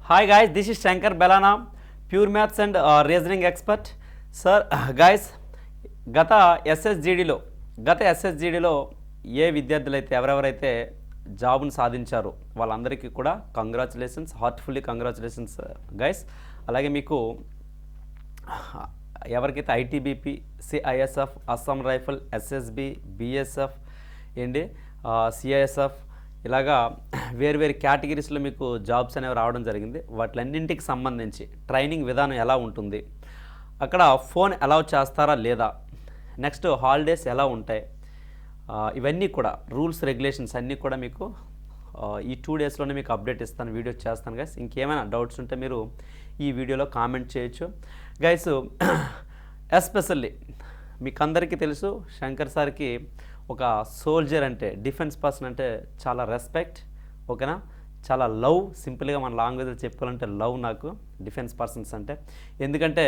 Hi guys, this is Shankar Belana, pure maths and reasoning expert. Sir, guys, గత ఎస్ఎస్జిడిలో ఏ విద్యార్థులైతే ఎవరెవరైతే జాబ్ను సాధించారో వాళ్ళందరికీ కూడా congratulations, heartfully congratulations guys. అలాగే మీకు ఎవరికైతే ITBP, CISF, Assam rifle, SSB, BSF ఏంటి సిఐఎస్ఎఫ్ ఇలాగా వేరు కేటగిరీస్లో మీకు జాబ్స్ అనేవి రావడం జరిగింది. వాటిలన్నింటికి సంబంధించి ట్రైనింగ్ విధానం ఎలా ఉంటుంది, అక్కడ ఫోన్ అలౌ చేస్తారా లేదా, నెక్స్ట్ హాలిడేస్ ఎలా ఉంటాయి, ఇవన్నీ కూడా రూల్స్ రెగ్యులేషన్స్ అన్నీ కూడా మీకు ఈ 2 డేస్లోనే మీకు అప్డేట్ ఇస్తాను, వీడియో చేస్తాను గైస్. ఇంకేమైనా డౌట్స్ ఉంటే మీరు ఈ వీడియోలో కామెంట్ చేయొచ్చు గైస్. ఎస్పెషల్లీ మీకు అందరికీ తెలుసు శంకర్ సార్కి ఒక సోల్జర్ అంటే, డిఫెన్స్ పర్సన్ అంటే చాలా రెస్పెక్ట్, ఓకేనా, చాలా లవ్. సింపుల్గా మన లాంగ్వేజ్లో చెప్పుకోవాలంటే లవ్ నాకు డిఫెన్స్ పర్సన్స్ అంటే. ఎందుకంటే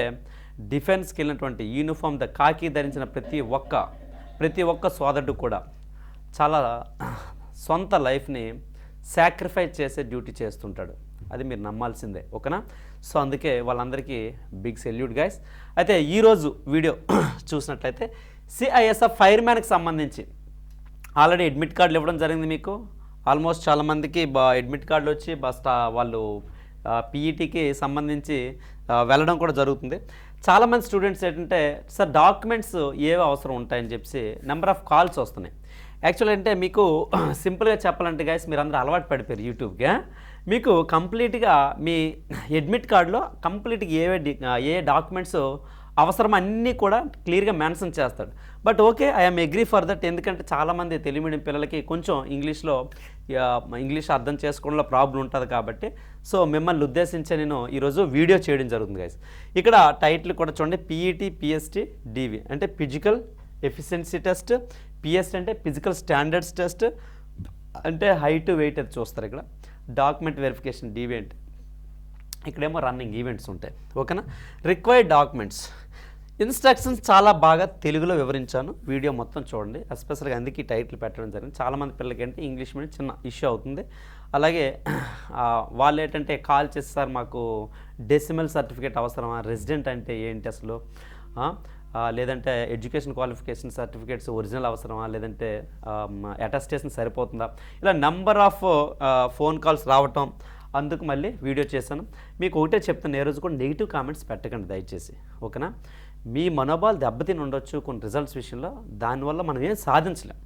డిఫెన్స్కి వెళ్ళినటువంటి యూనిఫామ్ కాకి ధరించిన ప్రతి ఒక్క సోదరుడు కూడా చాలా సొంత లైఫ్ని సాక్రిఫైస్ చేసే డ్యూటీ చేస్తుంటాడు, అది మీరు నమ్మాల్సిందే, ఓకేనా. సో అందుకే వాళ్ళందరికీ బిగ్ సెల్యూట్ గైస్. అయితే ఈరోజు వీడియో చూసినట్లయితే సిఐఎస్ఎఫ్ ఫైర్ మ్యాన్కి సంబంధించి ఆల్రెడీ అడ్మిట్ కార్డులు ఇవ్వడం జరిగింది మీకు. ఆల్మోస్ట్ చాలామందికి అడ్మిట్ కార్డులు వచ్చి వాళ్ళు పీఈటీకి సంబంధించి వెళ్ళడం కూడా జరుగుతుంది. చాలామంది స్టూడెంట్స్ ఏంటంటే సార్ డాక్యుమెంట్స్ ఏవి అవసరం ఉంటాయని చెప్పి నెంబర్ ఆఫ్ కాల్స్ వస్తున్నాయి. యాక్చువల్ అంటే మీకు సింపుల్గా చెప్పాలంటే గైస్, మీరు అందరూ అలవాటు పడిపోయారు యూట్యూబ్గా. మీకు కంప్లీట్గా మీ అడ్మిట్ కార్డులో కంప్లీట్గా ఏ డాక్యుమెంట్స్ అవసరం అన్నీ కూడా క్లియర్గా మెన్షన్ చేస్తాడు. But okay, I'm agree for that. ఎందుకంటే చాలామంది తెలుగు మీడియం పిల్లలకి కొంచెం ఇంగ్లీష్ అర్థం చేసుకోవడంలో ప్రాబ్లం ఉంటుంది కాబట్టి, సో మిమ్మల్ని ఉద్దేశించి నేను ఈరోజు వీడియో చేయడం జరుగుతుంది గైస్. ఇక్కడ టైటిల్ కూడా చూడండి, పీఈటీ, పిఎస్టీ, డివి అంటే ఫిజికల్ ఎఫిషియన్సీ టెస్ట్, పిఎస్టీ అంటే ఫిజికల్ స్టాండర్డ్స్ టెస్ట్ అంటే హైట్ వెయిట్ అది చూస్తారు. ఇక్కడ డాక్యుమెంట్ వెరిఫికేషన్, డివి అంటే ఇక్కడేమో రన్నింగ్ ఈవెంట్స్ ఉంటాయి, ఓకేనా. రిక్వైర్డ్ డాక్యుమెంట్స్, ఇన్స్ట్రక్షన్స్ చాలా బాగా తెలుగులో వివరించాను, వీడియో మొత్తం చూడండి. ఎస్పెషల్గా అందుకే టైటిల్ పెట్టడం జరిగింది. చాలామంది పిల్లలకి అంటే ఇంగ్లీష్ మీడియం చిన్న ఇష్యూ అవుతుంది. అలాగే వాళ్ళు ఏంటంటే కాల్ చేస్తారు, మాకు డెసిమల్ సర్టిఫికేట్ అవసరమా, రెసిడెంట్ అంటే ఏంటి అసలు, లేదంటే ఎడ్యుకేషన్ క్వాలిఫికేషన్ సర్టిఫికేట్స్ ఒరిజినల్ అవసరమా, లేదంటే అటెస్టేషన్ సరిపోతుందా, ఇలా నెంబర్ ఆఫ్ ఫోన్ కాల్స్ రావటం. అందుకు మళ్ళీ వీడియో చేశాను. మీకు ఒకటే చెప్తాను, ఏ రోజు కూడా నెగిటివ్ కామెంట్స్ పెట్టకండి దయచేసి, ఓకేనా. మీ మనోభావాలు దెబ్బతిని ఉండొచ్చు కొన్ని రిజల్ట్స్ విషయంలో, దానివల్ల మనం ఏం సాధించలేం.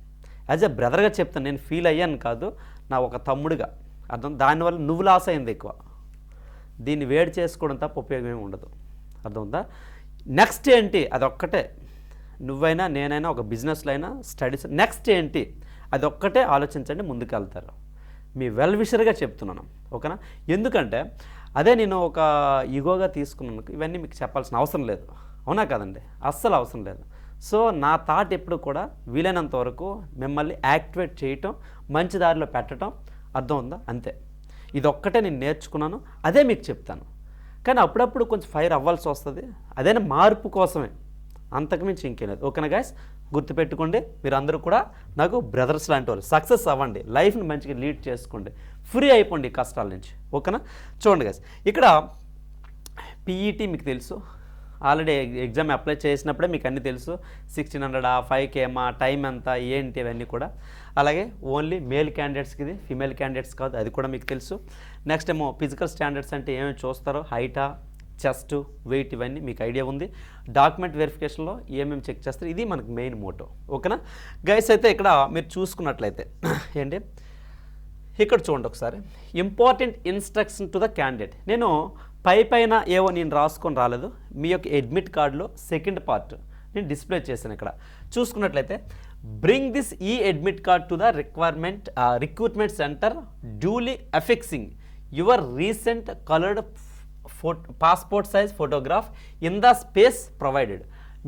యాజ్ ఎ బ్రదర్గా చెప్తాను, నేను ఫీల్ అయ్యాను కాదు, నా ఒక తమ్ముడిగా అర్థం. దానివల్ల నువ్వు లాస్ అయింది ఎక్కువ, దీన్ని వేడి చేసుకోవడం తప్ప ఉపయోగం ఏమి ఉండదు, అర్థమవుతుందా. నెక్స్ట్ ఏంటి అదొక్కటే, నువ్వైనా నేనైనా ఒక బిజినెస్లో అయినా స్టడీస్ నెక్స్ట్ ఏంటి అదొక్కటే ఆలోచించండి, ముందుకు వెళ్తారు. మీ వెల్ విషర్గా చెప్తున్నాను, ఓకేనా. ఎందుకంటే అదే నేను ఒక ఈగోగా తీసుకున్నాను, ఇవన్నీ మీకు చెప్పాల్సిన అవసరం లేదు, అవునా కదండి, అస్సలు అవసరం లేదు. సో నా థాట్ ఎప్పుడు కూడా వీలైనంత వరకు మిమ్మల్ని యాక్టివేట్ చేయటం, మంచి దారిలో పెట్టడం, అర్థం ఉందా, అంతే. ఇదొక్కటే నేను నేర్చుకున్నాను, అదే మీకు చెప్తాను. కానీ అప్పుడప్పుడు కొంచెం ఫైర్ అవ్వాల్సి వస్తుంది, అదైనా మార్పు కోసమే, అంతకుమించి ఇంకేం లేదు, ఓకేనా గైస్. గుర్తుపెట్టుకోండి, మీరు అందరూ కూడా నాకు బ్రదర్స్ లాంటి వాళ్ళు. సక్సెస్ అవ్వండి, లైఫ్ని మంచిగా లీడ్ చేసుకోండి, ఫ్రీ అయిపోండి ఈ కష్టాల నుంచి, ఓకేనా. చూడండి గైస్, ఇక్కడ పీఈటీ మీకు తెలుసు, ఆల్రెడీ ఎగ్జామ్ అప్లై చేసినప్పుడే మీకు అన్నీ తెలుసు. 1600 5K టైం ఎంత ఏంటి ఇవన్నీ కూడా. అలాగే ఓన్లీ మేల్ క్యాండిడేట్స్కి ఇది, ఫీమేల్ క్యాండిడేట్స్ కాదు, అది కూడా మీకు తెలుసు. నెక్స్ట్ ఏమో ఫిజికల్ స్టాండర్డ్స్ అంటే ఏమేమి చూస్తారో, హైటా, చెస్ట్, వెయిట్, ఇవన్నీ మీకు ఐడియా ఉంది. డాక్యుమెంట్ వెరిఫికేషన్లో ఏమేమి చెక్ చేస్తారు, ఇది మనకు మెయిన్ మోటో, ఓకేనా గైస్. అయితే ఇక్కడ మీరు చూసుకున్నట్లయితే ఏంటి, ఇక్కడ చూడండి ఒకసారి, important instruction to the candidate. నేను పైన ఏవో నేను రాసుకొని రాలేదు, మీ యొక్క అడ్మిట్ కార్డులో సెకండ్ పార్ట్ నేను డిస్ప్లే చేశాను. ఇక్కడ చూసుకున్నట్లయితే, బ్రింగ్ దిస్ ఈ admit card to the recruitment centre duly affixing your recent coloured passport size photograph in the space provided.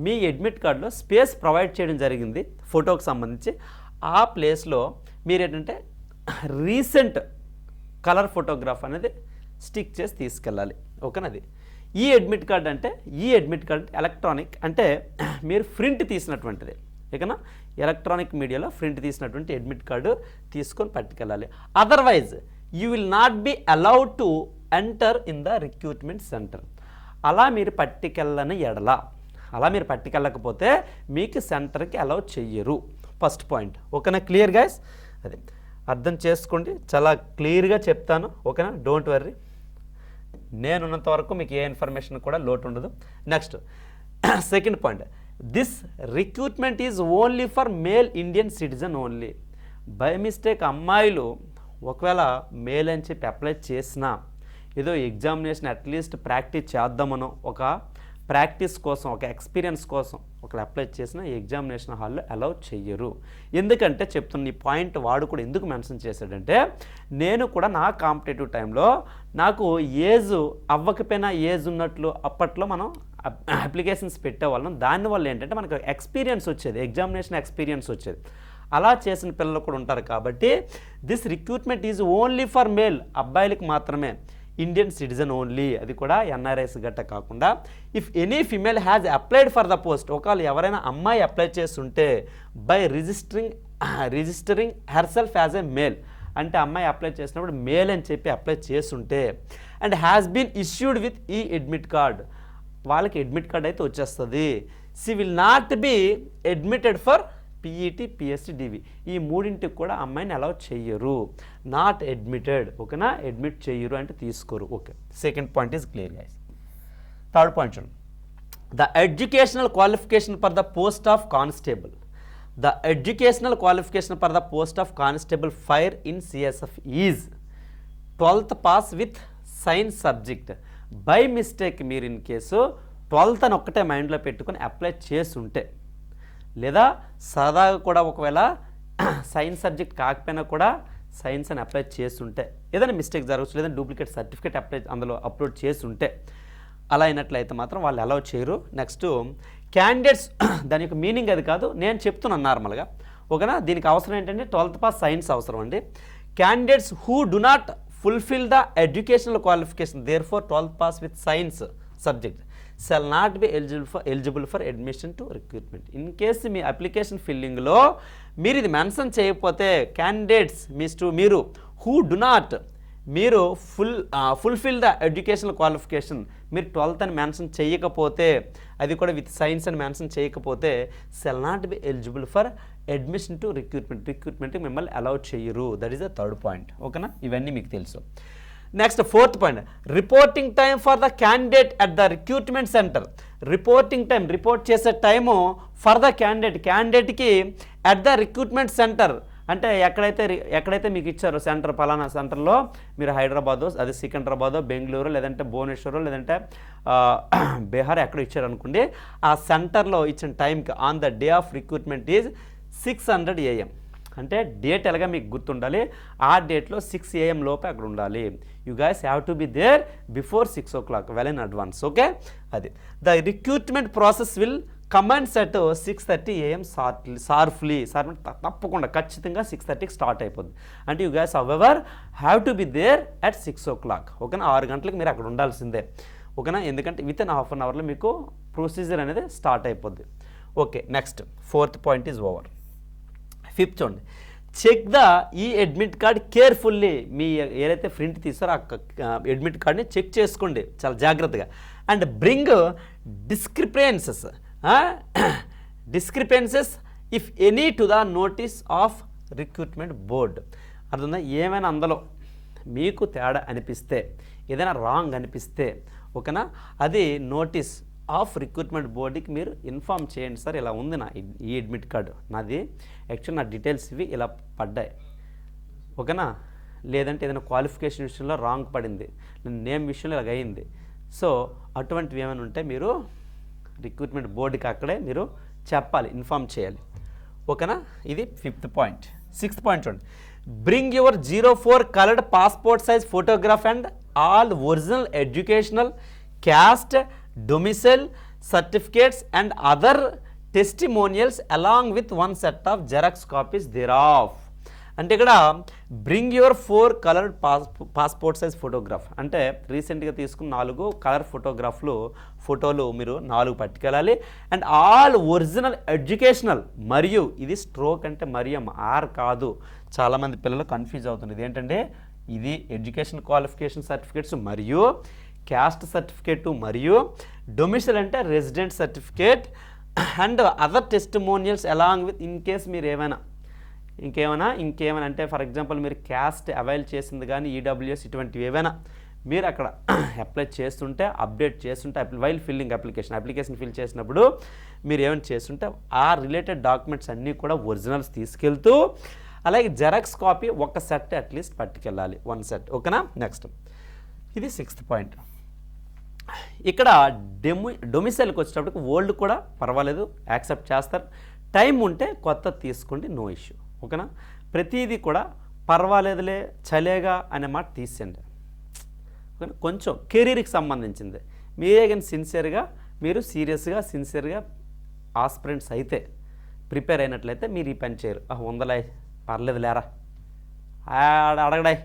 మీ అడ్మిట్ కార్డులో స్పేస్ ప్రొవైడ్ చేయడం జరిగింది ఫోటోకి సంబంధించి. ఆ ప్లేస్లో మీరు ఏంటంటే రీసెంట్ కలర్ ఫోటోగ్రాఫ్ అనేది స్టిక్ చేసి తీసుకెళ్ళాలి, ఓకేనా. అది ఈ అడ్మిట్ కార్డ్ అంటే, ఎలక్ట్రానిక్ అంటే మీరు ప్రింట్ తీసినటువంటిది, ఓకేనా. ఎలక్ట్రానిక్ మీడియాలో ప్రింట్ తీసినటువంటి అడ్మిట్ కార్డు తీసుకొని పట్టుకెళ్ళాలి. Otherwise you will not be allowed to enter in the recruitment centre. అలా మీరు పట్టుకెళ్ళని ఎడల, అలా మీరు పట్టుకెళ్ళకపోతే మీకు సెంటర్కి అలౌ చెయ్యరు. First point. ఓకేనా? Clear guys? అదే అర్థం చేసుకోండి, చాలా క్లియర్గా చెప్తాను. ఓకేనా? డోంట్ వర్రీ, నేనున్నంత వరకు మీకు ఏ ఇన్ఫర్మేషన్ కూడా లోటు ఉండదు. Next second point, this recruitment is only for male Indian citizen only. By mistake అమ్మాయిలు ఒకవేళ మేల్ అని చెప్పి అప్లై చేసినా, ఏదో ఎగ్జామినేషన్ అట్లీస్ట్ ప్రాక్టీస్ చేద్దామనో, ఒక ప్రాక్టీస్ కోసం, ఒక ఎక్స్పీరియన్స్ కోసం ఒకళ్ళు అప్లై చేసిన ఎగ్జామినేషన్ హాల్లో అలౌ చెయ్యరు. ఎందుకంటే చెప్తున్న ఈ పాయింట్ వాడు కూడా ఎందుకు మెన్షన్ చేశాడంటే, నేను కూడా నా కాంపిటేటివ్ టైంలో నాకు ఏజ్ అవ్వకపోయినా ఏజ్ ఉన్నట్లు అప్పట్లో మనం అప్లికేషన్స్ పెట్టేవాళ్ళం. దానివల్ల ఏంటంటే మనకు ఎక్స్పీరియన్స్ వచ్చేది, ఎగ్జామినేషన్ ఎక్స్పీరియన్స్ వచ్చేది. అలా చేసిన పిల్లలు కూడా ఉంటారు. కాబట్టి this recruitment is only for male, అబ్బాయిలకు మాత్రమే, ఇండియన్ సిటిజన్ ఓన్లీ, అది కూడా ఎన్ఆర్ఐస్ గట్ట కాకుండా. If any female has applied for the post, ఒకవేళ ఎవరైనా అమ్మాయి అప్లై చేస్తుంటే by registering herself as a male, అంటే అమ్మాయి అప్లై చేసినప్పుడు మేల్ అని చెప్పి అప్లై చేస్తుంటే, and has been issued with ఈ అడ్మిట్ కార్డ్, వాళ్ళకి అడ్మిట్ కార్డ్ అయితే వచ్చేస్తుంది. She will not be admitted for PET, PSC, DV, ఈ మూడింటికి కూడా అమ్మాయిని అలౌ చెయ్యరు. Not admitted. ఓకేనా? అడ్మిట్ చెయ్యరు అంటే తీసుకోరు. Okay, second point is clear guys. Third point చూడండి, the educational qualification for the post of constable. The educational qualification for the post of constable fire in CSF is 12th pass with science subject. By mistake మీరు in case 12th అని ఒక్కటే మైండ్లో పెట్టుకొని apply చేస్తుంటే, లేదా సరదాగా కూడా ఒకవేళ సైన్స్ సబ్జెక్ట్ కాకపోయినా కూడా సైన్స్ అని అప్లై చేస్తుంటే, ఏదైనా మిస్టేక్ జరగచ్చు, లేదంటే డూప్లికేట్ సర్టిఫికేట్ అందులో అప్లోడ్ చేస్తుంటే, అలా అయినట్లయితే మాత్రం వాళ్ళు అలౌ చేయరు. నెక్స్ట్ క్యాండిడేట్స్, దాని యొక్క మీనింగ్ అది కాదు, నేను చెప్తున్నాను నార్మల్గా. ఓకేనా? దీనికి అవసరం ఏంటంటే 12th పాస్ సైన్స్ అవసరం అండి. Candidates who do not fulfil the educational qualification there for 12th pass with science subject shall not be eligible for admission to recruitment. In case మీ అప్లికేషన్ ఫిల్లింగ్లో మీరు ఇది మెన్షన్ చేయకపోతే, క్యాండిడేట్స్ మీరు who do not, మీరు fulfil the educational qualification, మీరు 12th అని mention చేయకపోతే, అది కూడా విత్ సైన్స్ అని మెన్షన్ చేయకపోతే, shall not be eligible for admission to రిక్రూట్మెంట్కి మిమ్మల్ని అలౌ చేయరు. That is the third point. ఓకేనా? ఇవన్నీ మీకు తెలుసు. Next fourth point, reporting time for the candidate at the recruitment centre. Reporting time, report చేసే టైము ఫర్ ద క్యాండిడేట్కి at the recruitment centre, అంటే ఎక్కడైతే మీకు ఇచ్చారో సెంటర్, పలానా సెంటర్లో మీరు హైదరాబాదు, అది సికింద్రాబాదు, బెంగళూరు, లేదంటే భువనేశ్వర్, లేదంటే బీహార్ ఎక్కడ ఇచ్చారనుకోండి, ఆ సెంటర్లో ఇచ్చిన టైంకి on the day of recruitment is 600 AM. అంటే డేట్ ఎలాగా మీకు గుర్తుండాలి, ఆ డేట్లో 6 AM లోపే అక్కడ ఉండాలి. You guys have to be there before 6 o'clock, well in advance. Okay? అది the recruitment process will commence at 6:30 AM sharply. తప్పకుండా ఖచ్చితంగా 6:30కి స్టార్ట్ అయిపోద్ది. అంటే you guys however have to be there at 6 o'clock. ఓకేనా? 6 గంటలకు మీరు అక్కడ ఉండాల్సిందే. ఓకేనా? ఎందుకంటే విత్ ఇన్ హాఫ్ అన్ అవర్లో మీకు ప్రొసీజర్ అనేది స్టార్ట్ అయిపోద్ది. Okay, next fourth point is over. Fifth చూడండి, చెక్ ద ఈ అడ్మిట్ కార్డ్ కేర్ఫుల్లీ. మీ ఏదైతే ప్రింట్ తీస్తారో ఆ అడ్మిట్ కార్డ్ని చెక్ చేసుకోండి చాలా జాగ్రత్తగా. And bring discrepancies if any to the notice of recruitment board. అర్థందా? ఏమైనా అందులో మీకు తేడా అనిపిస్తే, ఏదైనా రాంగ్ అనిపిస్తే, ఓకేనా, అది నోటీస్ ఆఫ్ రిక్రూట్మెంట్ బోర్డుకి మీరు ఇన్ఫామ్ చేయండి. సార్ ఇలా ఉంది నా ఈ అడ్మిట్ కార్డు, నాది యాక్చువల్ నా డీటెయిల్స్ ఇవి ఇలా పడ్డాయి. ఓకేనా? లేదంటే ఏదైనా క్వాలిఫికేషన్ విషయంలో రాంగ్ పడింది, నేమ్ విషయంలో ఇలాగ అయింది. సో అటువంటివి ఏమైనా ఉంటే మీరు రిక్రూట్మెంట్ బోర్డుకి అక్కడే మీరు చెప్పాలి, ఇన్ఫామ్ చేయాలి. ఓకేనా? ఇది 5th పాయింట్. 6th పాయింట్ చూడండి, bring your 04 coloured passport size photograph and all original educational, caste, domicile certificates and other testimonials along with one set of xerox copies thereof. అంటే ఇక్కడ bring your 4 coloured passport size photograph అంటే రీసెంట్గా తీసుకున్న 4 colour ఫోటోలు మీరు 4 పట్టుకెళ్ళాలి. And all original educational, మరియు ఇది stroke అంటే మరియం ఆర్ కాదు, చాలామంది పిల్లలు కన్ఫ్యూజ్ అవుతుంది. ఇది ఏంటంటే ఇది ఎడ్యుకేషన్ క్వాలిఫికేషన్ సర్టిఫికేట్స్ మరియు క్యాస్ట్ సర్టిఫికేటు మరియు డొమిసైల్ అంటే resident certificate and other testimonials along with in case మీరు ఇంకేమైనా అంటే ఫర్ ఎగ్జాంపుల్ మీరు క్యాస్ట్ అవైల్ చేసింది కానీ ఈడబ్ల్యూఎస్ ఇటువంటివి ఏవైనా మీరు అక్కడ అప్లై చేస్తుంటే అప్డేట్ చేస్తుంటే వైల్ ఫిల్లింగ్ అప్లికేషన్ ఫిల్ చేసినప్పుడు మీరు ఏమైనా చేస్తుంటే ఆ రిలేటెడ్ డాక్యుమెంట్స్ అన్నీ కూడా ఒరిజినల్స్ తీసుకెళ్తూ అలాగే జెరాక్స్ కాపీ ఒక సెట్ అట్లీస్ట్ పట్టుకెళ్ళాలి 1 సెట్ ఓకేనా. నెక్స్ట్ ఇది 6th పాయింట్. ఇక్కడ డొమిసైల్కి వచ్చేటప్పటికి ఓల్డ్ కూడా పర్వాలేదు యాక్సెప్ట్ చేస్తారు, టైం ఉంటే కొత్త తీసుకోండి, నో ఇష్యూ ఓకేనా. ప్రతిదీ కూడా పర్వాలేదులే చలేగా అనే మాట తీసేయండి ఓకేనా. కొంచెం కెరీర్కి సంబంధించింది మీరే కానీ మీరు సీరియస్గా సిన్సియర్గా ఆస్పిరెంట్స్ అయితే ప్రిపేర్ అయినట్లయితే మీరు ఈ పని చేయరు. ఉందలే పర్లేదు లేరా అడగడాయి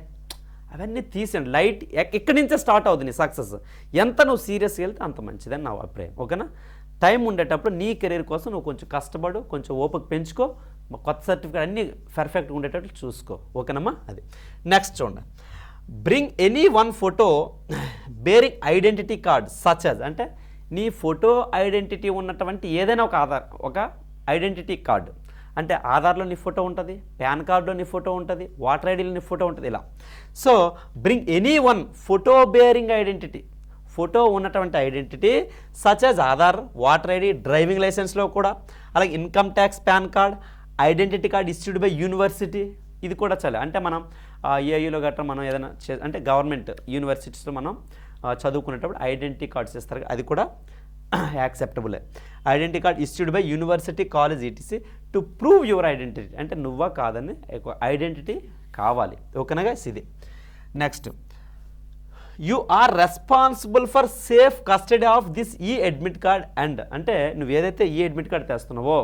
అవన్నీ తీసేయండి. లైట్ ఇక్కడి నుంచే స్టార్ట్ అవుతుంది నీ సక్సెస్. ఎంత నువ్వు సీరియస్గా వెళ్తే అంత మంచిదని నా అభిప్రాయం ఓకేనా. టైం ఉండేటప్పుడు నీ కెరీర్ కోసం నువ్వు కొంచెం కష్టపడు, కొంచెం ఓపిక పెంచుకో, కొత్త సర్టిఫికేట్ అన్నీ పర్ఫెక్ట్గా ఉండేటట్లు చూసుకో ఓకేనమ్మా. అది నెక్స్ట్ చూడండి. Bring any one photo bearing identity card such as అంటే నీ ఫోటో ఐడెంటిటీ ఉన్నటువంటి ఏదైనా ఒక ఐడెంటిటీ కార్డు అంటే ఆధార్లో నీ ఫోటో ఉంటుంది, పాన్ కార్డులో నీ ఫోటో ఉంటుంది, వాటర్ ఐడీలో నీ ఫోటో ఉంటుంది ఇలా. So bring any one photo bearing identity photo ఉన్నటువంటి identity such as Aadhaar, voter ID, driving లైసెన్స్లో కూడా, అలాగే income tax, PAN card, identity card issued by university. ఇది కూడా చాలా అంటే మనం ఏఐలో గట్రా మనం ఏదైనా అంటే గవర్నమెంట్ యూనివర్సిటీస్లో మనం చదువుకునేటప్పుడు ఐడెంటిటీ కార్డ్స్ ఇస్తారు, అది కూడా యాక్సెప్టబులే. Identity card issued by university, college ETC to prove your identity అంటే నువ్వా కాదని ఐడెంటిటీ కావాలి ఓకేనాగా. ఇది next you are responsible for safe custody of this ఈ అడ్మిట్ కార్డ్ అండ్ అంటే నువ్వు ఏదైతే ఈ అడ్మిట్ కార్డ్ తెస్తున్నావో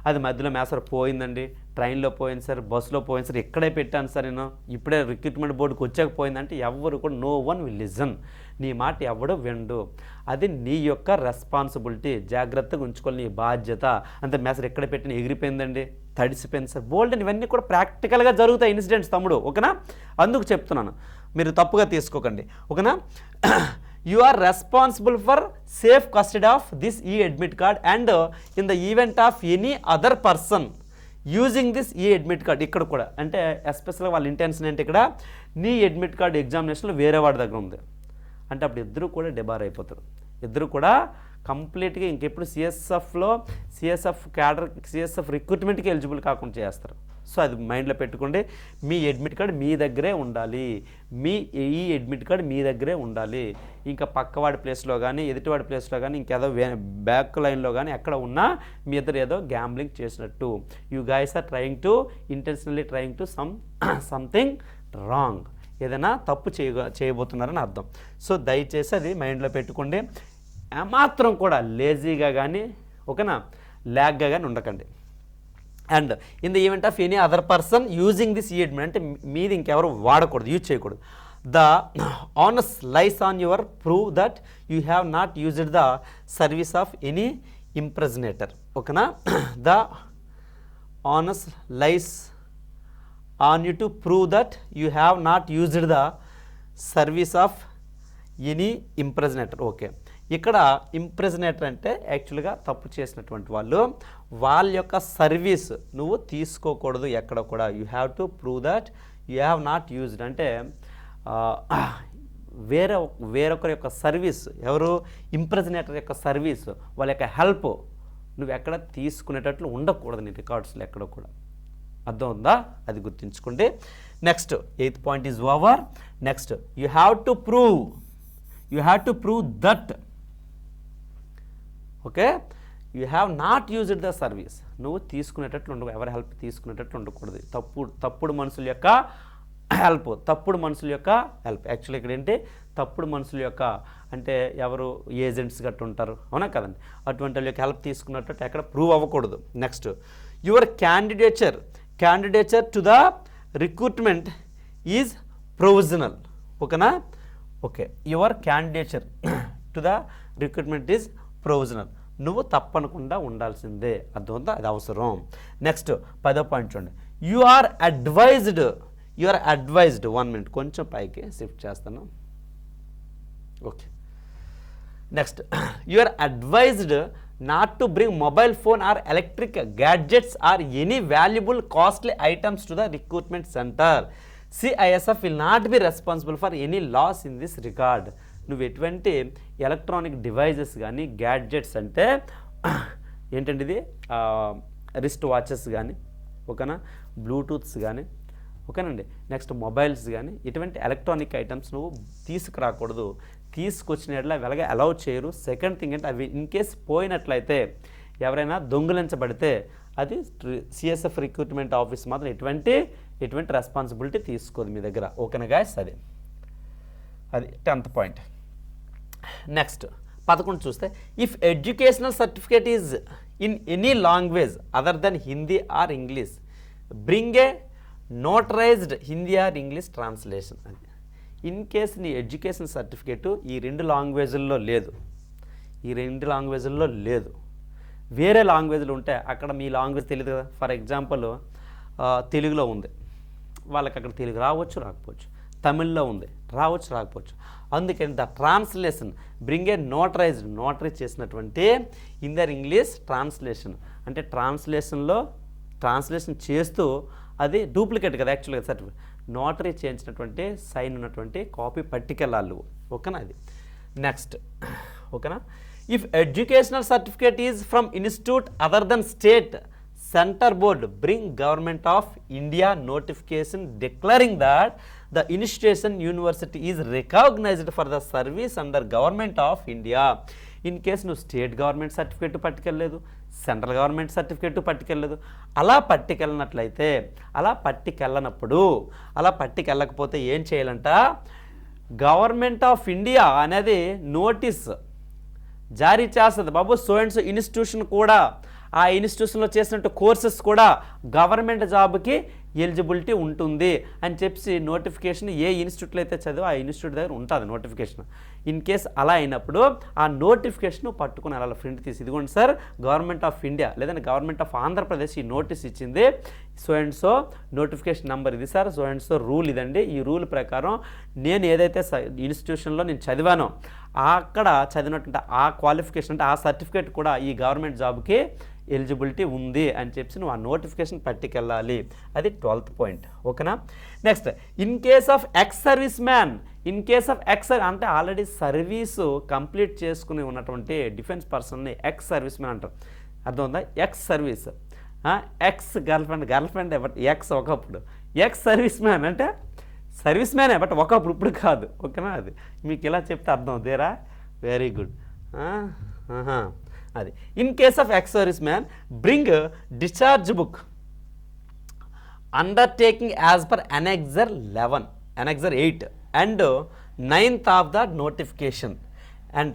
అది మధ్యలో మేసర్ పోయిందండి, ట్రైన్లో పోయింది సార్, బస్సులో పోయింది సార్, ఇక్కడే పెట్టాను సార్ నేను, ఇప్పుడే రిక్రూట్మెంట్ బోర్డుకి వచ్చాకపోయిందంటే ఎవరు కూడా నో వన్ విల్ లిజన్, నీ మాట ఎవడో విండు, అది నీ యొక్క రెస్పాన్సిబిలిటీ, జాగ్రత్తగా ఉంచుకోవాలి, నీ బాధ్యత. అంతే మేసర్ ఎక్కడ పెట్టిన ఎగిరిపోయిందండి, తడిసిపోయింది సార్, బోల్డ్ ఇవన్నీ కూడా ప్రాక్టికల్గా జరుగుతాయి ఇన్సిడెంట్స్ తమ్ముడు ఓకేనా. అందుకు చెప్తున్నాను, మీరు తప్పుగా తీసుకోకండి ఓకేనా. You are responsible for safe custody of this ఈ admit card and in the event of any other person using this ఈ అడ్మిట్ కార్డ్. ఇక్కడ కూడా అంటే ఎస్పెషల్గా వాళ్ళ ఇంటెన్షన్ ఏంటి, ఇక్కడ నీ అడ్మిట్ కార్డ్ ఎగ్జామినేషన్లో వేరే వాడి దగ్గర ఉంది అంటే అప్పుడు ఇద్దరు కూడా డిబార్ అయిపోతారు, ఇద్దరు కూడా కంప్లీట్గా ఇంకెప్పుడు సిఎస్ఎఫ్ క్యాడర్ సిఎస్ఎఫ్ రిక్రూట్మెంట్కి ఎలిజిబుల్ కాకుండా చేస్తారు. సో అది మైండ్లో పెట్టుకోండి, మీ అడ్మిట్ కార్డ్ మీ దగ్గరే ఉండాలి, ఈ అడ్మిట్ కార్డ్ మీ దగ్గరే ఉండాలి. ఇంకా పక్కవాడి ప్లేస్లో కానీ ఎదుటివాడి ప్లేస్లో కానీ ఇంకేదో బ్యాక్ లైన్లో కానీ ఎక్కడ ఉన్నా మీ ఇద్దరు ఏదో గ్యాంబ్లింగ్ చేసినట్టు. You guys are intentionally trying to something wrong, ఏదైనా తప్పు చేయబోతున్నారని అర్థం. సో దయచేసి అది మైండ్లో పెట్టుకోండి, ఏమాత్రం కూడా లేజీగా కానీ ఓకేనా ల్యాగ్గా కానీ ఉండకండి. And in the event of any other person using this ఈ అడ్మిట్ అంటే మీది ఇంకెవరు వాడకూడదు, యూజ్ చేయకూడదు. The onus lies on your prove that you have not used the service of any impersonator ఓకేనా. The onus lies on you to prove that you have not used the service of any impersonator. Okay, ఇక్కడ impersonator అంటే యాక్చువల్గా తప్పు చేసినటువంటి వాళ్ళ యొక్క service నువ్వు తీసుకోకూడదు ఎక్కడ కూడా. You have to prove that you have not used అంటే వేరొకరి యొక్క సర్వీస్, ఎవరు ఇంప్రెజనేటర్ యొక్క సర్వీస్, వాళ్ళ యొక్క హెల్ప్ నువ్వు ఎక్కడ తీసుకునేటట్లు ఉండకూడదు నీ రికార్డ్స్లో ఎక్కడ కూడా. అర్థం ఉందా, అది గుర్తుంచుకోండి. Next 8th point is over. Next you have to prove that okay you have not used the service. నువ్వు తీసుకునేటట్లు ఉండవు, ఎవరి హెల్ప్ తీసుకునేటట్లు ఉండకూడదు. తప్పుడు మనుషుల యొక్క హెల్ప్ యాక్చువల్లీ ఇక్కడ ఏంటి తప్పుడు మనుషుల యొక్క అంటే ఎవరు ఏజెంట్స్ గట్టు ఉంటారు అవునా కదండి, అటువంటి వాళ్ళ యొక్క హెల్ప్ తీసుకున్నట్టు ఎక్కడ ప్రూవ్ అవ్వకూడదు. Next your candidature to the recruitment is provisional ఓకేనా. Okay, your candidature to the recruitment is provisional, నువ్వు తప్పనకుండా ఉండాల్సిందే. అర్థమవుతుందా, అది అవసరం. నెక్స్ట్ 10వ పాయింట్ చూడండి. You are you are advised 1 minute కొంచెం పైకి షిఫ్ట్ చేస్తాను. Okay, next you are advised not to bring mobile phone or electric gadgets or any valuable costly items to the recruitment centre. CISF will not be responsible for any loss in this regard. నువ్వు ఎటువంటి electronic devices కానీ gadgets అంటే ఏంటంటే ఇది wrist watches కానీ ఓకేనా, Bluetooths కానీ ఓకేనండి, నెక్స్ట్ మొబైల్స్ కానీ ఇటువంటి ఎలక్ట్రానిక్ ఐటమ్స్ నువ్వు తీసుకురాకూడదు. తీసుకొచ్చినట్ల వెలగా అలౌ చేయరు. సెకండ్ థింగ్ అంటే అవి ఇన్ కేస్ పోయినట్లయితే ఎవరైనా దొంగిలించబడితే అది CSF రిక్రూట్మెంట్ ఆఫీస్ మాత్రం ఎటువంటి రెస్పాన్సిబిలిటీ తీసుకోదు మీ దగ్గర. ఓకేనా గాయస్, అది 10th పాయింట్. నెక్స్ట్ 11 చూస్తే if educational certificate is in any language other than Hindi or English bring a notarised Hindi or English translation. అది ఇన్ కేస్ నీ ఎడ్యుకేషన్ సర్టిఫికేటు ఈ 2 లాంగ్వేజ్ల్లో లేదు, వేరే లాంగ్వేజ్లు ఉంటే అక్కడ మీ లాంగ్వేజ్ తెలియదు కదా. ఫర్ ఎగ్జాంపుల్ తెలుగులో ఉంది, వాళ్ళకి అక్కడ తెలుగు రావచ్చు రాకపోవచ్చు, తమిళ్లో ఉంది రావచ్చు రాకపోవచ్చు. అందుకని the translation bring a notary చేసినటువంటి ఇన్ దర్ ఇంగ్లీష్ ట్రాన్స్లేషన్ అంటే ట్రాన్స్లేషన్ చేస్తూ అది డూప్లికేట్ కదా యాక్చువల్గా సర్టిఫికేట్, నోటరీ చేయించినటువంటి సైన్ ఉన్నటువంటి కాపీ పట్టుకెళ్ళాలి. ఓకేనా, అది నెక్స్ట్. ఓకేనా, if educational certificate is from institute other than state centre board bring government of India notification declaring that the institution university is recognised for the service under government of India. In case నువ్వు state government certificate పట్టుకెళ్ళలేదు, central government certificate పట్టుకెళ్ళలేదు, అలా పట్టుకెళ్ళకపోతే ఏం చేయాలంట, government of India అనేది notice జారీ చేస్తుంది. బాబు so and so institution కూడా ఆ ఇన్స్టిట్యూషన్లో చేసినట్టు కోర్సెస్ కూడా గవర్నమెంట్ జాబ్కి ఎలిజిబిలిటీ ఉంటుంది అని చెప్పి నోటిఫికేషన్ ఏ ఇన్స్టిట్యూట్లో అయితే చదివో ఆ ఇన్స్టిట్యూట్ దగ్గర ఉంటుంది నోటిఫికేషన్. ఇన్ కేస్ అలా అయినప్పుడు ఆ నోటిఫికేషన్ పట్టుకుని అలా ప్రింట్ తీసి ఇదిగోండి సార్ గవర్నమెంట్ ఆఫ్ ఇండియా లేదంటే గవర్నమెంట్ ఆఫ్ ఆంధ్రప్రదేశ్ ఈ నోటీస్ ఇచ్చింది, so and so notification number ఇది sir, so and so rule ఇదండి, ఈ రూల్ ప్రకారం నేను ఏదైతే ఇన్స్టిట్యూషన్లో నేను చదివానో అక్కడ చదివినటువంటి ఆ క్వాలిఫికేషన్ అంటే ఆ సర్టిఫికేట్ కూడా ఈ గవర్నమెంట్ జాబ్కి ఎలిజిబిలిటీ ఉంది అని చెప్పి నువ్వు ఆ నోటిఫికేషన్ పట్టుకెళ్ళాలి. అది 12th పాయింట్. ఓకేనా, next in case of ex service man, అంటే ఆల్రెడీ సర్వీసు కంప్లీట్ చేసుకుని ఉన్నటువంటి డిఫెన్స్ పర్సన్ని ఎక్స్ సర్వీస్ మ్యాన్ అంటారు. అర్థం ఉందా, ex service, X girlfriend but X ఒకప్పుడు, ఎక్స్ సర్వీస్ మ్యాన్ అంటే సర్వీస్ మ్యానే బట్ ఒకప్పుడు ఇప్పుడు కాదు. ఓకేనా, అది మీకు ఇలా చెప్తే అర్థం అవుతారా, వెరీ గుడ్. అది in case of ex service man bring discharge book undertaking as per annexure 8 and 9th of the notification.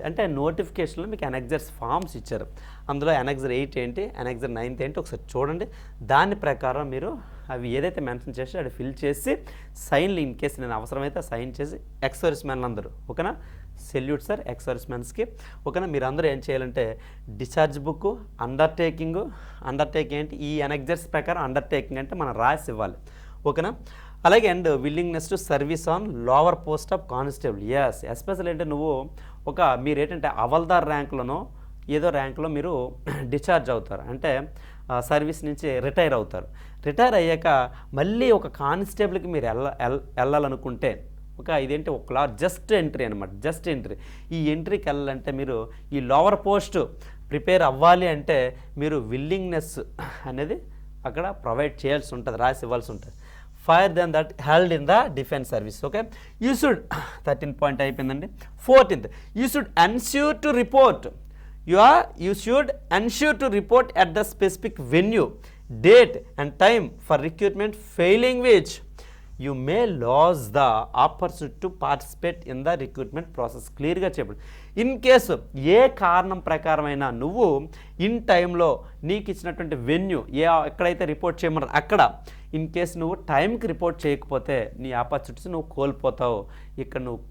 అంటే నోటిఫికేషన్లో మీకు అనెక్సర్స్ ఫామ్స్ ఇచ్చారు, అందులో అనెక్సర్ 8 ఏంటి, అనెక్సర్ 9 ఏంటి ఒకసారి చూడండి. దాని ప్రకారం మీరు అవి ఏదైతే మెన్షన్ చేసి అది ఫిల్ చేసి సైన్లు ఇన్ కేసు నేను అవసరమైతే సైన్ చేసి ఎక్స్ సర్వీస్ మ్యాన్లు అందరూ ఓకేనా, సెల్యూట్ సార్ ఎక్స్ సర్వీస్ మ్యాన్స్కి. ఓకేనా, మీరు అందరూ ఏం చేయాలంటే డిశ్చార్జ్ బుక్, అండర్టేకింగ్ ఏంటి ఈ అనెక్సర్స్ ప్రకారం అండర్టేకింగ్ అంటే మనం రాసి ఇవ్వాలి. ఓకేనా, అలాగే and willingness to service on lower post of constable. Special అంటే నువ్వు మీరు ఏంటంటే అవల్దార్ ర్యాంకులోనో ఏదో ర్యాంకులో మీరు డిశ్చార్జ్ అవుతారు, అంటే సర్వీస్ నుంచి రిటైర్ అవుతారు. రిటైర్ అయ్యాక మళ్ళీ ఒక కానిస్టేబుల్కి మీరు వెళ్ళాలనుకుంటే ఇదేంటి ఒక జస్ట్ ఎంట్రీ అనమాట, జస్ట్ ఎంట్రీ. ఈ ఎంట్రీకి వెళ్ళాలంటే మీరు ఈ లోవర్ పోస్ట్ ప్రిపేర్ అవ్వాలి అంటే మీరు విల్లింగ్నెస్ అనేది అక్కడ ప్రొవైడ్ చేయాల్సి ఉంటుంది, రాసి ఇవ్వాల్సి ఉంటుంది. Fire then that held in the defence service. Okay, you should 13 point అయిపోయిందండి. 14th you should ensure to report you should ensure to report at the specific venue, date and time for recruitment, failing which you may lose the opportunity to participate in the recruitment process. క్లియర్గా చెప్పండి. In case ఏ కారణం ప్రకారమైనా నువ్వు in టైంలో నీకు ఇచ్చినటువంటి venue ఎక్కడైతే report చేయమన్నారు అక్కడ ఇన్ కేసు నువ్వు టైంకి రిపోర్ట్ చేయకపోతే నీ ఆపర్చునిటీస్ నువ్వు కోల్పోతావు. ఇక్కడ నువ్వు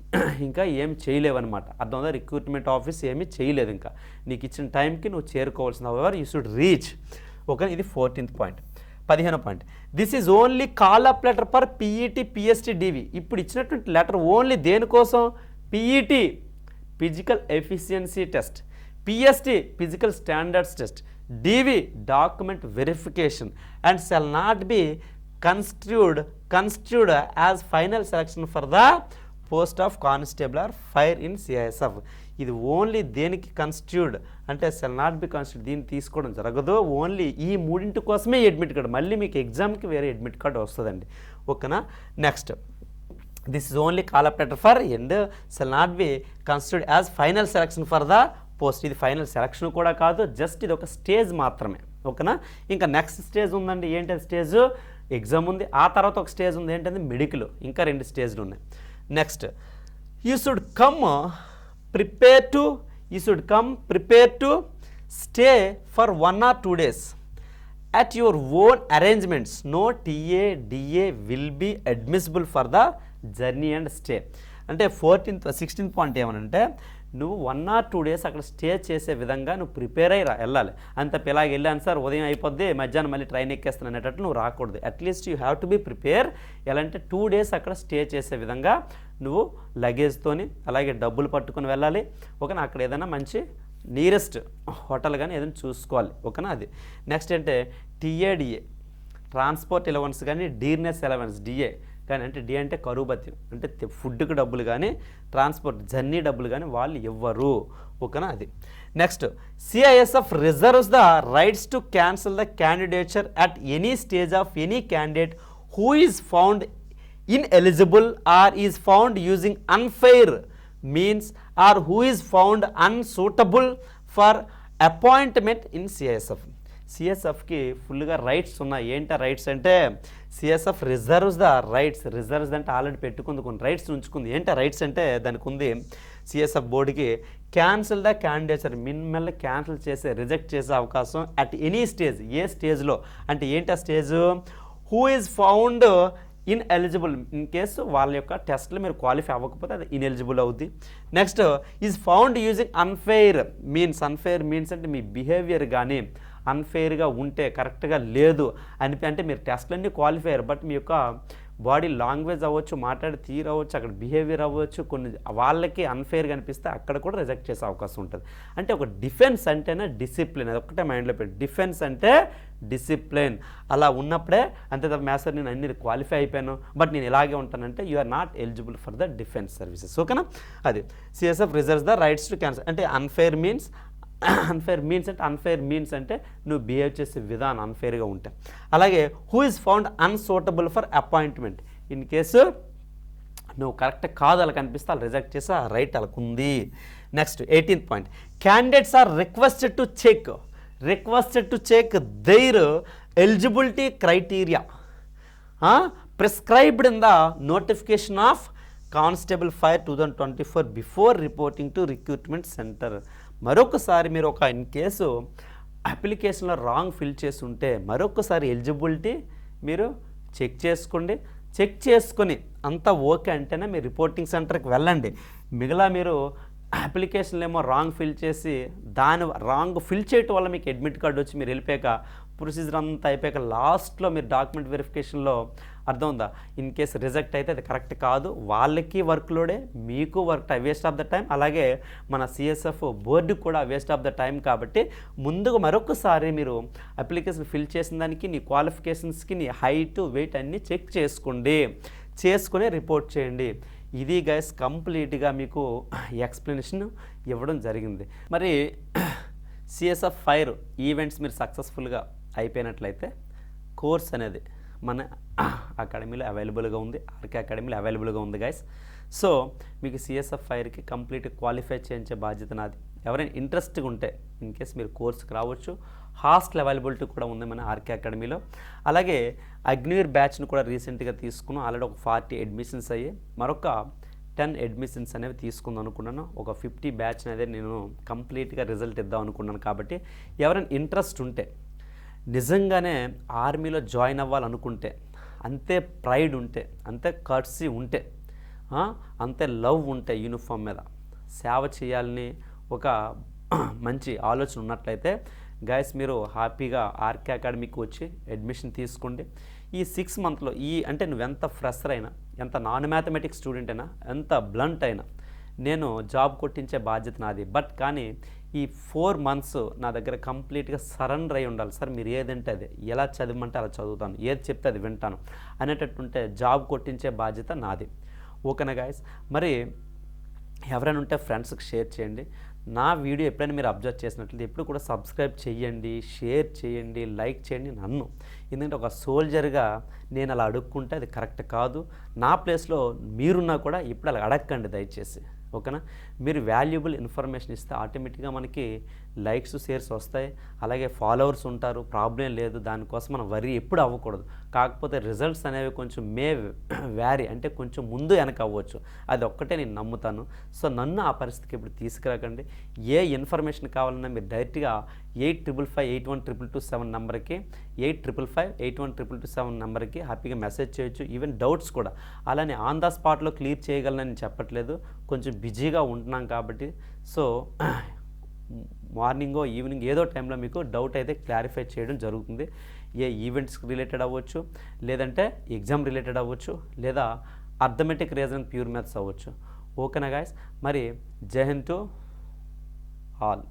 ఇంకా ఏమి చేయలేవన్నమాట. అర్థం, రిక్రూట్మెంట్ ఆఫీస్ ఏమీ చేయలేదు, ఇంకా నీకు ఇచ్చిన టైంకి నువ్వు చేరుకోవాల్సిన యూ షుడ్ రీచ్. ఓకే, ఇది 14th పాయింట్. 15వ point, this is only call up letter for PET PST DV. ఇప్పుడు ఇచ్చినటువంటి లెటర్ ఓన్లీ దేనికోసం? PET physical efficiency test, PST physical standards test, DV document verification and shall not be constituted as final selection for the post of constable or fire in CISF. ఇది ఓన్లీ దేనికి constituted అంటే shall not be కన్స్టిట్యూడ్, దీన్ని తీసుకోవడం జరగదు. Only ఈ మూడింటి కోసమే అడ్మిట్ కార్డు, మళ్ళీ మీకు ఎగ్జామ్కి వేరే అడ్మిట్ కార్డు వస్తుందండి. ఓకేనా? Next, this is only call up letter for and shall not be constituted as final selection for the post. ఇది ఫైనల్ సెలక్షన్ కూడా కాదు, జస్ట్ ఇది ఒక స్టేజ్ మాత్రమే. ఓకేనా? ఇంకా నెక్స్ట్ స్టేజ్ ఉందండి. ఏంటంటే స్టేజ్ ఎగ్జామ్ ఉంది, ఆ తర్వాత ఒక స్టేజ్ ఉంది ఏంటంటే మెడికల్. ఇంకా 2 స్టేజ్లు ఉన్నాయి. Next, you should come prepare to stay for 1 or 2 days at your own arrangements. No TA, DA will be admissible for the journey and stay. అంటే 16th పాయింట్ ఏమనంటే, నువ్వు 1 or 2 days అక్కడ stay చేసే విధంగా నువ్వు prepare అయ్యి వెళ్ళాలి. అంత పిలాగ వెళ్ళాను సార్ ఉదయం అయిపోద్ది మధ్యాహ్నం మళ్ళీ ట్రైన్ ఎక్కేస్తాను అనేటట్టు నువ్వు రాకూడదు. At least you have to be prepare. ఎలా అంటే 2 days అక్కడ స్టే చేసే విధంగా నువ్వు లగేజ్తోని అలాగే డబ్బులు పట్టుకొని వెళ్ళాలి. ఓకేనా? అక్కడ ఏదైనా మంచి నియరెస్ట్ హోటల్ కానీ ఏదైనా చూసుకోవాలి. ఓకేనా? అది నెక్స్ట్ అంటే టీఏడిఏ ట్రాన్స్పోర్ట్ అలవెన్స్ కానీ డీర్నెస్ అలవెన్స్ డిఏ కానీ, అంటే డి అంటే కరువు భత్యం, అంటే ఫుడ్కి డబ్బులు కానీ ట్రాన్స్పోర్ట్ జర్నీ డబ్బులు కానీ వాళ్ళు ఇవ్వరు. ఓకేనా? అది next, CISF reserves the rights to cancel the candidature at any stage of any candidate who is found ineligible or is found using unfair means or who is found unsuitable for appointment in CISF. సిఎస్ఎఫ్కి ఫుల్గా rights ఉన్నాయి. ఏంటి rights అంటే CSF reserves the rights. Reserves అంటే already పెట్టుకుంది, కొన్ని rights ఉంచుకుంది. ఏంటి rights అంటే దానికి ఉంది సిఎస్ఎఫ్ బోర్డుకి క్యాన్సిల్ ద క్యాండిడేచర్, మిమ్మల్ని క్యాన్సిల్ చేసే రిజెక్ట్ చేసే అవకాశం అట్ ఎనీ స్టేజ్. ఏ స్టేజ్లో అంటే ఏంటి ఆ stage? Who is found ineligible, in case వాళ్ళ యొక్క టెస్ట్లో మీరు క్వాలిఫై అవ్వకపోతే అది ఇన్ఎలిజిబుల్ అవుద్ది. Next, is found using unfair means. Unfair means అంటే మీ బిహేవియర్ కానీ అన్ఫెయిర్గా ఉంటే, కరెక్ట్గా లేదు అంటే మీరు టెస్ట్లన్నీ క్వాలిఫై అయ్యారు బట్ మీ యొక్క బాడీ లాంగ్వేజ్ అవ్వచ్చు, మాట్లాడే తీరు అవ్వచ్చు, అక్కడ బిహేవియర్ అవ్వచ్చు, కొన్ని వాళ్ళకి అన్ఫెయిర్గా అనిపిస్తే అక్కడ కూడా రిజెక్ట్ చేసే అవకాశం ఉంటుంది. అంటే ఒక డిఫెన్స్ అంటేనే డిసిప్లిన్, అది ఒక్కటే మైండ్లో పెట్టి. డిఫెన్స్ అంటే డిసిప్లిన్. అలా ఉన్నప్పుడే అంతే తప్ప మ్యాథ్స్ నేను అన్ని క్వాలిఫై అయిపోయాను బట్ నేను ఇలాగే ఉంటానంటే you are not eligible for the defence services. ఓకేనా? అది CSF reserves the rights to cancel. అంటే అన్ఫెయిర్ మీన్స్ అంటే నువ్వు బిహేవ్ చేసే విధానం అన్ఫెయిర్గా ఉంటాయి. అలాగే who is found unsuitable for appointment, in case నువ్వు కరెక్ట్ కాదు అలా కనిపిస్తే వాళ్ళు రిజెక్ట్ చేసి ఆ రైట్ వాళ్ళకు ఉంది. Next 18th point, candidates are requested to check their eligibility criteria prescribed in the notification of constable fire 2024 before reporting to recruitment centre. మరొకసారి మీరు ఒక ఇన్ కేసు అప్లికేషన్లో రాంగ్ ఫిల్ చేసి ఉంటే మరొకసారి ఎలిజిబిలిటీ మీరు చెక్ చేసుకోండి. చెక్ చేసుకొని అంతా ఓకే అంటేనే మీరు రిపోర్టింగ్ సెంటర్కి వెళ్ళండి. మిగిలిన మీరు అప్లికేషన్లు ఏమో రాంగ్ ఫిల్ చేసి రాంగ్ ఫిల్ చేయటం వల్ల మీకు అడ్మిట్ కార్డు వచ్చి మీరు వెళ్ళిపోయాక ప్రొసీజర్ అంతా అయిపోయాక లాస్ట్లో మీరు డాక్యుమెంట్ వెరిఫికేషన్లో అర్థం ఉందా ఇన్ కేసు రిజెక్ట్ అయితే అది కరెక్ట్ కాదు, వాళ్ళకి వర్క్ లోడే, మీకు work waste of the time, అలాగే మన సిఎస్ఎఫ్ బోర్డుకి కూడా వేస్ట్ ఆఫ్ ద టైం. కాబట్టి ముందుగా మరొకసారి మీరు అప్లికేషన్ ఫిల్ చేసిన దానికి నీ క్వాలిఫికేషన్స్కి నీ హైట్ వెయిట్ అన్నీ చెక్ చేసుకొని రిపోర్ట్ చేయండి. ఇది గైస్ కంప్లీట్గా మీకు ఎక్స్ప్లెనేషన్ ఇవ్వడం జరిగింది. మరి సిఎస్ఎఫ్ ఫైర్ ఈవెంట్స్ మీరు సక్సెస్ఫుల్గా అయిపోయినట్లయితే కోర్స్ అనేది మన అకాడమీలో అవైలబుల్గా ఉంది, ఆర్కే అకాడమీలో అవైలబుల్గా ఉంది గైస్. సో మీకు సిఎస్ఎఫ్ ఫైర్కి కంప్లీట్ క్వాలిఫై చేయించే బాధ్యత నాది. ఎవరైనా ఇంట్రెస్ట్గా ఉంటే ఇన్ కేస్ మీరు కోర్స్కి రావచ్చు. హాస్టల్ అవైలబిలిటీ కూడా ఉంది మన ఆర్కే అకాడమీలో. అలాగే అగ్నివీర్ బ్యాచ్ను కూడా రీసెంట్గా తీసుకున్నాం. ఆల్రెడీ ఒక 40 అడ్మిషన్స్ అయ్యాయి. మరొక 10 అడ్మిషన్స్ అనేవి తీసుకుందాం అనుకున్నాను. ఒక 50 బ్యాచ్ అనేది నేను కంప్లీట్గా రిజల్ట్ ఇద్దాం అనుకున్నాను. కాబట్టి ఎవరైనా ఇంట్రెస్ట్ ఉంటే నిజంగానే ఆర్మీలో జాయిన్ అవ్వాలనుకుంటే, అంతే ప్రైడ్ ఉంటే, అంతే కర్సీ ఉంటే, అంతే లవ్ ఉంటే, యూనిఫామ్ మీద సేవ చేయాలని ఒక మంచి ఆలోచన ఉన్నట్లయితే గైస్ మీరు హ్యాపీగా ఆర్కే అకాడమీకి వచ్చి అడ్మిషన్ తీసుకోండి. ఈ 6 మంత్లో అంటే నువ్వెంత ఫ్రెషర్ అయినా, ఎంత నాన్ మ్యాథమెటిక్స్ స్టూడెంట్ అయినా, ఎంత బ్లంట్ అయినా నేను జాబ్ కొట్టించే బాధ్యత నాది. బట్ కానీ ఈ 4 మంత్స్ నా దగ్గర కంప్లీట్గా సరెండర్ అయి ఉండాలి. సార్ మీరు ఏదంటే అది, ఎలా చదవమంటే అలా చదువుతాను, ఏది చెప్తే అది వింటాను అనేటట్టుంటే జాబ్ కొట్టించే బాధ్యత నాది. ఓకేనా గాయస్? మరి ఎవరైనా ఉంటే ఫ్రెండ్స్కి షేర్ చేయండి. నా వీడియో ఎప్పుడైనా మీరు అబ్జర్వ్ చేసినట్లయితే ఎప్పుడు కూడా సబ్స్క్రైబ్ చేయండి, షేర్ చేయండి, లైక్ చేయండి నన్ను. ఎందుకంటే ఒక సోల్జర్గా నేను అలా అడుక్కుంటే అది కరెక్ట్ కాదు. నా ప్లేస్లో మీరున్నా కూడా ఇప్పుడు అలా అడగండి దయచేసి. ఓకేనా? మీరు వాల్యుబుల్ ఇన్ఫర్మేషన్ ఇస్తే ఆటోమేటిక్గా మనకి లైక్స్, షేర్స్ వస్తాయి, అలాగే ఫాలోవర్స్ ఉంటారు, ప్రాబ్లం లేదు. దానికోసం మనం వరీ ఎప్పుడు అవ్వకూడదు. కాకపోతే రిజల్ట్స్ అనేవి కొంచెం వ్యారీ, అంటే కొంచెం ముందు వెనక అవ్వచ్చు. అది ఒక్కటే నేను నమ్ముతాను. సో నన్ను ఆ పరిస్థితికి ఇప్పుడు తీసుకురాకండి. ఏ ఇన్ఫర్మేషన్ కావాలన్నా మీరు డైరెక్ట్గా 8555812227 నెంబర్కి 8555812227 నెంబర్కి హ్యాపీగా మెసేజ్ చేయొచ్చు. ఈవెన్ డౌట్స్ కూడా అలానే ఆన్ ద స్పాట్లో క్లియర్ చేయగలనని చెప్పట్లేదు, కొంచెం బిజీగా ఉంటున్నాం కాబట్టి. సో మార్నింగో ఈవినింగ్ ఏదో టైంలో మీకు డౌట్ అయితే క్లారిఫై చేయడం జరుగుతుంది. ఏ ఈవెంట్స్కి రిలేటెడ్ అవ్వచ్చు, లేదంటే ఎగ్జామ్ రిలేటెడ్ అవ్వచ్చు, లేదా అర్థమెటిక్ రీజనింగ్, ప్యూర్ మ్యాథ్స్ అవ్వచ్చు. ఓకేనా గాయస్? మరి జై హింద్ టు ఆల్.